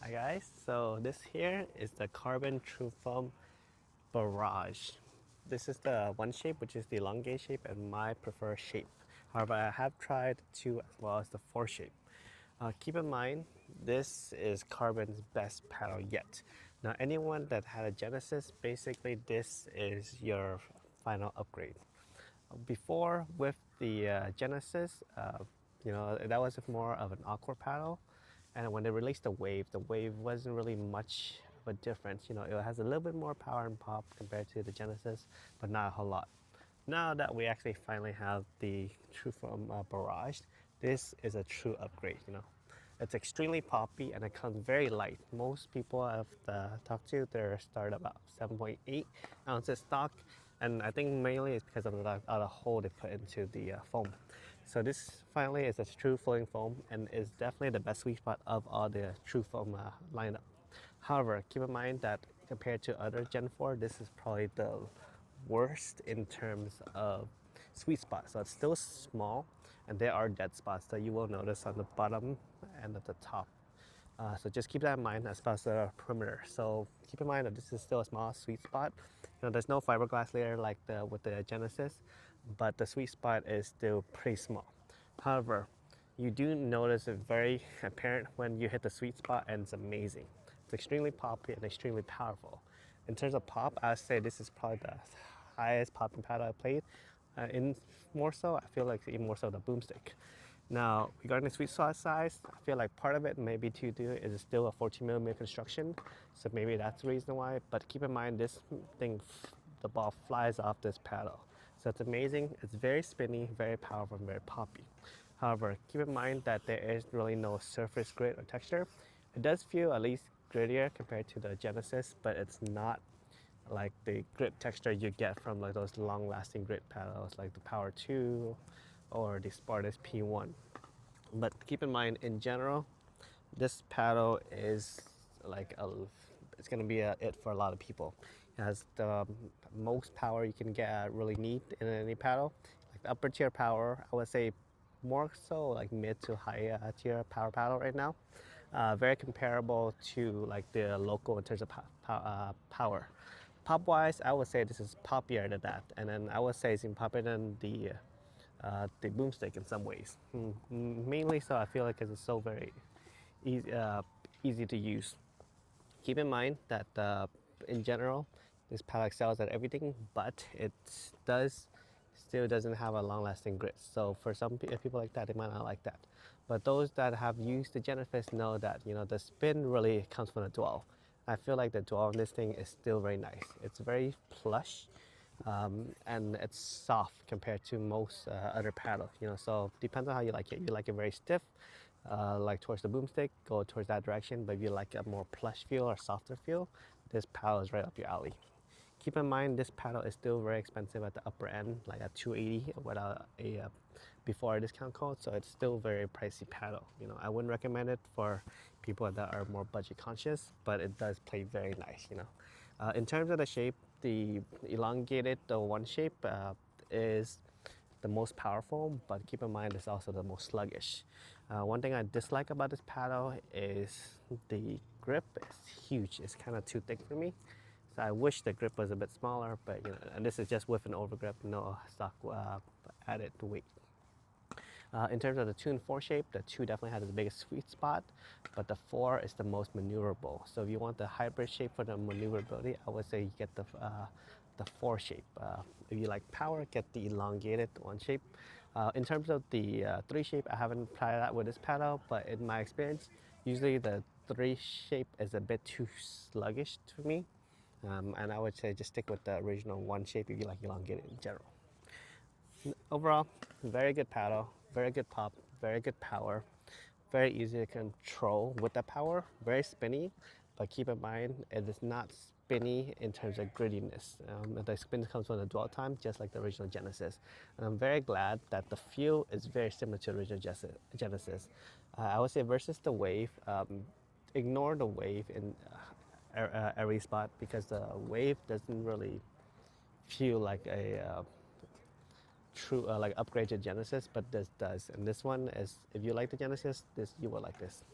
Hi guys, so this here is the carbon Trufoam Barrage. This is the one shape, which is the elongate shape and my preferred shape. However, I have tried two as well as the four shape. Keep in mind, this is Carbon's best paddle yet. Now anyone that had a Genesis, basically this is your final upgrade. Before with the Genesis, that was more of an awkward paddle. And when they released the wave wasn't really much of a difference. It has a little bit more power and pop compared to the Genesis, but not a whole lot. Now that we actually finally have the Trufoam Barrage, this is a true upgrade. It's extremely poppy and it comes very light. Most people I've talked to, they start about 7.8 ounces stock, and I think mainly it's because of the hole they put into the foam. So this finally is a true floating foam and is definitely the best sweet spot of all the Trufoam lineup. However, keep in mind that compared to other Gen 4, this is probably the worst in terms of sweet spot. So it's still small and there are dead spots that you will notice on the bottom and at the top. So just keep that in mind as far as the perimeter. So keep in mind that this is still a small sweet spot. There's no fiberglass layer like with the Genesis, but the sweet spot is still pretty small. However, you do notice it very apparent when you hit the sweet spot, and it's amazing. It's extremely poppy and extremely powerful. In terms of pop, I'd say this is probably the highest popping paddle I played. In more so, I feel like even more so the boomstick. Now, regarding the sweet spot size, I feel like part of it maybe to do is still a 14mm construction, so maybe that's the reason why. But keep in mind, this thing, the ball flies off this paddle. So it's amazing, it's very spinny, very powerful, and very poppy. However, keep in mind that there is really no surface grit or texture. It does feel at least grittier compared to the Genesis, but it's not like the grit texture you get from like those long-lasting grit paddles like the Power 2 or the Spartus P1. But keep in mind, in general, this paddle is it's gonna be a it for a lot of people. It has the most power you can get really need in any paddle. Like the upper tier power, I would say more so like mid to high tier power paddle right now. Very comparable to like the local in terms of power. Pop wise, I would say this is poppier than that, and then I would say it's even poppier than the boomstick in some ways. Mainly so I feel like because it's so very easy to use. Keep in mind that in general, this paddle excels at everything, but it still doesn't have a long-lasting grit. So for some people like that, they might not like that. But those that have used the Genesis know that the spin really comes from the dwell. I feel like the dwell on this thing is still very nice. It's very plush. And it's soft compared to most other paddles. So depends on how you like it. You like it very stiff, like towards the boomstick, go towards that direction. But if you like a more plush feel or softer feel, this paddle is right up your alley. Keep in mind, this paddle is still very expensive at the upper end, like at $280 without a before a discount code. So it's still very pricey paddle. I wouldn't recommend it for people that are more budget conscious, but it does play very nice. In terms of the shape, the elongated, the one shape is the most powerful, but keep in mind it's also the most sluggish. One thing I dislike about this paddle is the grip is huge. It's kind of too thick for me. So I wish the grip was a bit smaller, but and this is just with an overgrip, no stock added weight. In terms of the 2 and 4 shape, the 2 definitely has the biggest sweet spot, but the 4 is the most maneuverable. So if you want the hybrid shape for the maneuverability, I would say you get the 4 shape. If you like power, get the elongated 1 shape. In terms of the 3 shape, I haven't tried that with this paddle, but in my experience, usually the 3 shape is a bit too sluggish to me. And I would say just stick with the original 1 shape if you like elongated in general. Overall, very good paddle, very good pop, very good power, very easy to control with the power, very spinny, but keep in mind it is not spinny in terms of grittiness. The spin comes from the dwell time, just like the original Genesis. And I'm very glad that the feel is very similar to the original Genesis. I would say versus the wave, ignore the wave in every spot because the wave doesn't really feel like a true like upgrade to Genesis, but this does. And this one is, if you like the Genesis, you will like this.